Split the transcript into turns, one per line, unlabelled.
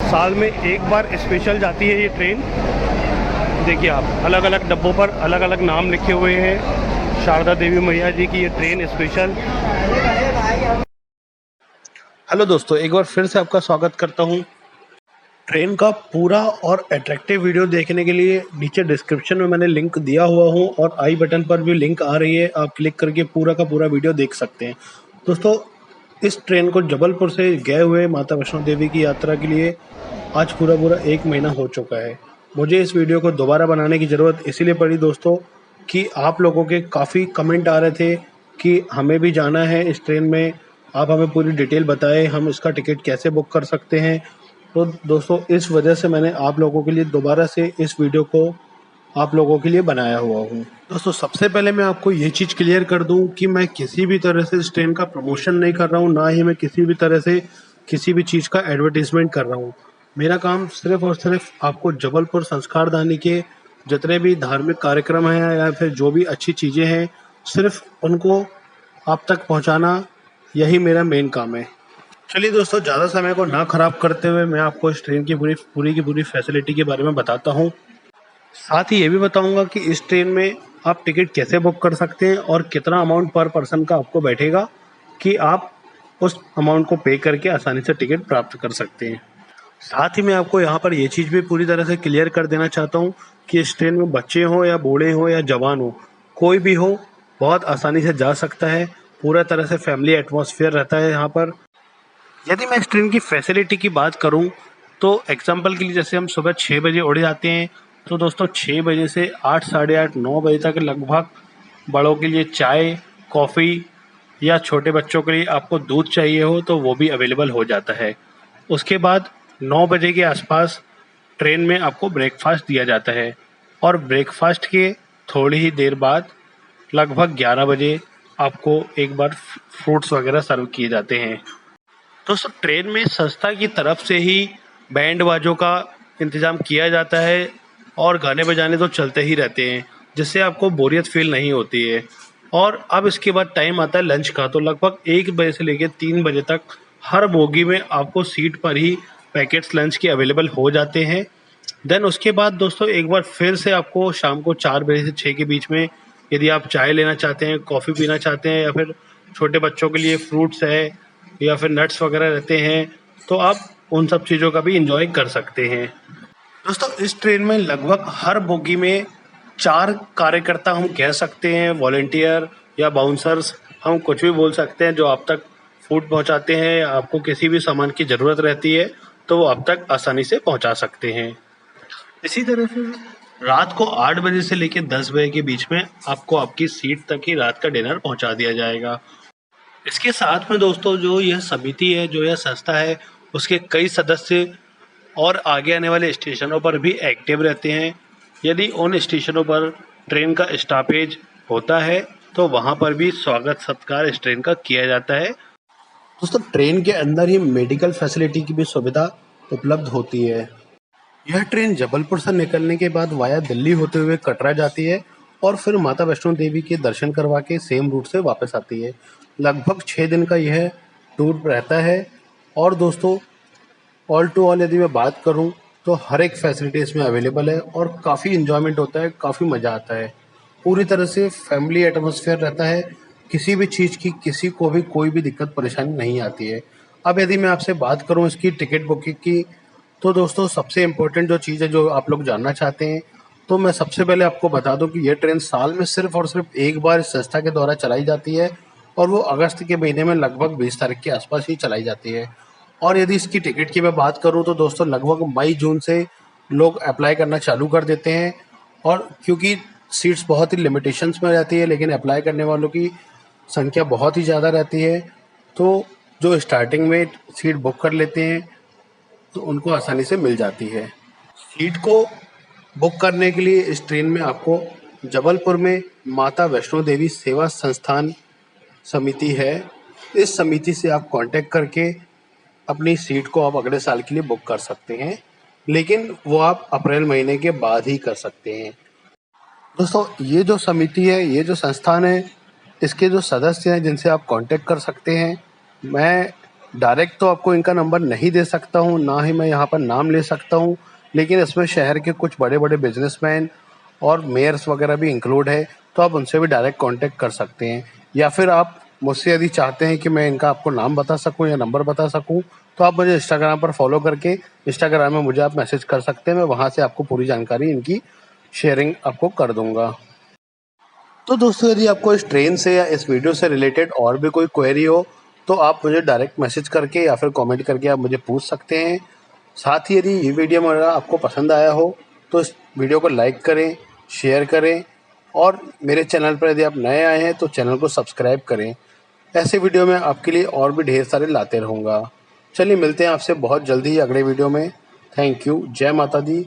साल में एक बार स्पेशल जाती है ये ट्रेन। देखिए आप, अलग अलग डब्बों पर अलग अलग नाम लिखे हुए हैं। शारदा देवी मैया जी की ये ट्रेन स्पेशल। हेलो दोस्तों, एक बार फिर से आपका स्वागत करता हूँ। ट्रेन का पूरा और अट्रैक्टिव वीडियो देखने के लिए नीचे डिस्क्रिप्शन में मैंने लिंक दिया हुआ हूँ और आई बटन पर भी लिंक आ रही है, आप क्लिक करके पूरा का पूरा वीडियो देख सकते हैं। दोस्तों, इस ट्रेन को जबलपुर से गए हुए माता वैष्णो देवी की यात्रा के लिए आज पूरा पूरा 1 महीना हो चुका है। मुझे इस वीडियो को दोबारा बनाने की ज़रूरत इसीलिए पड़ी दोस्तों कि आप लोगों के काफ़ी कमेंट आ रहे थे कि हमें भी जाना है इस ट्रेन में, आप हमें पूरी डिटेल बताएं, हम इसका टिकट कैसे बुक कर सकते हैं। तो दोस्तों, इस वजह से मैंने आप लोगों के लिए दोबारा से इस वीडियो को आप लोगों के लिए बनाया हुआ हूँ। दोस्तों, सबसे पहले मैं आपको ये चीज़ क्लियर कर दूं कि मैं किसी भी तरह से इस ट्रेन का प्रमोशन नहीं कर रहा हूँ, ना ही मैं किसी भी तरह से किसी भी चीज़ का एडवर्टीजमेंट कर रहा हूँ। मेरा काम सिर्फ और सिर्फ आपको जबलपुर संस्कारदानी के जितने भी धार्मिक कार्यक्रम हैं या फिर जो भी अच्छी चीज़ें हैं, सिर्फ उनको आप तक पहुँचाना, यही मेरा मेन काम है। चलिए दोस्तों, ज़्यादा समय को ना ख़राब करते हुए मैं आपको इस ट्रेन की पूरी की पूरी फैसिलिटी के बारे में बताता हूँ। साथ ही ये भी बताऊंगा कि इस ट्रेन में आप टिकट कैसे बुक कर सकते हैं और कितना अमाउंट पर पर्सन का आपको बैठेगा कि आप उस अमाउंट को पे करके आसानी से टिकट प्राप्त कर सकते हैं। साथ ही मैं आपको यहाँ पर ये चीज़ भी पूरी तरह से क्लियर कर देना चाहता हूँ कि इस ट्रेन में बच्चे हों या बूढ़े हों या जवान हो, कोई भी हो, बहुत आसानी से जा सकता है। पूरा तरह से फैमिली एटमॉस्फेयर रहता है यहाँ पर। यदि मैं इस ट्रेन की फैसिलिटी की बात करूं तो एग्जांपल के लिए जैसे हम सुबह 6 बजे उड़ जाते हैं, तो दोस्तों 6 बजे से 8, साढ़े 8, 9 बजे तक लगभग बड़ों के लिए चाय, कॉफ़ी या छोटे बच्चों के लिए आपको दूध चाहिए हो तो वो भी अवेलेबल हो जाता है। उसके बाद 9 बजे के आसपास ट्रेन में आपको ब्रेकफास्ट दिया जाता है और ब्रेकफास्ट के थोड़ी ही देर बाद लगभग 11 बजे आपको एक बार फ्रूट्स वगैरह सर्व किए जाते हैं। दोस्तों, ट्रेन में संस्था की तरफ से ही बैंड बाजों का इंतज़ाम किया जाता है और गाने बजाने तो चलते ही रहते हैं, जिससे आपको बोरियत फील नहीं होती है। और अब इसके बाद टाइम आता है लंच का, तो लगभग 1 बजे से लेकर 3 बजे तक हर बोगी में आपको सीट पर ही पैकेट्स लंच के अवेलेबल हो जाते हैं। देन उसके बाद दोस्तों एक बार फिर से आपको शाम को 4 बजे से 6 के बीच में यदि आप चाय लेना चाहते हैं, कॉफ़ी पीना चाहते हैं या फिर छोटे बच्चों के लिए फ्रूट्स है या फिर नट्स वगैरह रहते हैं, तो आप उन सब चीज़ों का भी इंजॉय कर सकते हैं। दोस्तों, इस ट्रेन में लगभग हर बोगी में 4 कार्यकर्ता हम कह सकते हैं, वॉलंटियर या बाउंसर्स, हम कुछ भी बोल सकते हैं, जो आप तक फूड पहुंचाते हैं। आपको किसी भी सामान की ज़रूरत रहती है तो वो आप तक आसानी से पहुंचा सकते हैं। इसी तरह से रात को 8 बजे से लेकर 10 बजे के बीच में आपको आपकी सीट तक ही रात का डिनर पहुंचा दिया जाएगा। इसके साथ में दोस्तों, जो यह समिति है, जो यह संस्था है, उसके कई सदस्य और आगे आने वाले स्टेशनों पर भी एक्टिव रहते हैं। यदि उन स्टेशनों पर ट्रेन का स्टॉपेज होता है तो वहाँ पर भी स्वागत सत्कार इस ट्रेन का किया जाता है। दोस्तों, ट्रेन के अंदर ही मेडिकल फैसिलिटी की भी सुविधा उपलब्ध होती है। यह ट्रेन जबलपुर से निकलने के बाद वाया दिल्ली होते हुए कटरा जाती है और फिर माता वैष्णो देवी के दर्शन करवा के सेम रूट से वापस आती है। लगभग 6 दिन का यह टूर रहता है। और दोस्तों, ऑल टू ऑल यदि मैं बात करूं तो हर एक फैसिलिटी इसमें अवेलेबल है और काफ़ी इन्जॉयमेंट होता है, काफ़ी मज़ा आता है। पूरी तरह से फैमिली एटमॉस्फेयर रहता है। किसी भी चीज़ की किसी को भी कोई भी दिक्कत परेशानी नहीं आती है। अब यदि मैं आपसे बात करूं इसकी टिकट बुकिंग की, तो दोस्तों सबसे इम्पोर्टेंट जो चीज़ है, जो आप लोग जानना चाहते हैं, तो मैं सबसे पहले आपको बता दूं कि यह ट्रेन साल में सिर्फ और सिर्फ एक बार इस संस्था के द्वारा चलाई जाती है और वो अगस्त के महीने में लगभग 20 तारीख के आसपास ही चलाई जाती है। और यदि इसकी टिकट की मैं बात करूं तो दोस्तों लगभग मई जून से लोग अप्लाई करना चालू कर देते हैं। और क्योंकि सीट्स बहुत ही लिमिटेशंस में रहती है, लेकिन अप्लाई करने वालों की संख्या बहुत ही ज़्यादा रहती है, तो जो स्टार्टिंग में सीट बुक कर लेते हैं तो उनको आसानी से मिल जाती है। सीट को बुक करने के लिए इस ट्रेन में आपको जबलपुर में माता वैष्णो देवी सेवा संस्थान समिति है, इस समिति से आप कांटेक्ट करके अपनी सीट को आप अगले साल के लिए बुक कर सकते हैं, लेकिन वो आप अप्रैल महीने के बाद ही कर सकते हैं। दोस्तों, ये जो समिति है, ये जो संस्थान है, इसके जो सदस्य हैं जिनसे आप कांटेक्ट कर सकते हैं, मैं डायरेक्ट तो आपको इनका नंबर नहीं दे सकता हूँ, ना ही मैं यहाँ पर नाम ले सकता हूँ, लेकिन इसमें शहर के कुछ बड़े-बड़े बिजनेसमैन और मेयर्स वगैरह भी इंक्लूड है, तो आप उनसे भी डायरेक्ट कॉन्टैक्ट कर सकते हैं। या फिर आप मुझसे यदि चाहते हैं कि मैं इनका आपको नाम बता सकूँ या नंबर बता सकूँ, तो आप मुझे इंस्टाग्राम पर फॉलो करके इंस्टाग्राम में मुझे आप मैसेज कर सकते हैं। मैं वहाँ से आपको पूरी जानकारी इनकी शेयरिंग आपको कर दूँगा। तो दोस्तों, यदि आपको इस ट्रेन से या इस वीडियो से रिलेटेड और भी कोई क्वेरी हो, तो आप मुझे डायरेक्ट मैसेज करके या फिर कमेंट करके आप मुझे पूछ सकते हैं। साथ ही यदि ये वीडियो मेरा आपको पसंद आया हो, तो इस वीडियो को लाइक करें, शेयर करें और मेरे चैनल पर यदि आप नए आए हैं, तो चैनल को सब्सक्राइब करें। ऐसे वीडियो मैं आपके लिए और भी ढेर सारे लाते रहूँगा। चलिए मिलते हैं आपसे बहुत जल्दी ही अगले वीडियो में। Thank you. जय माता दी।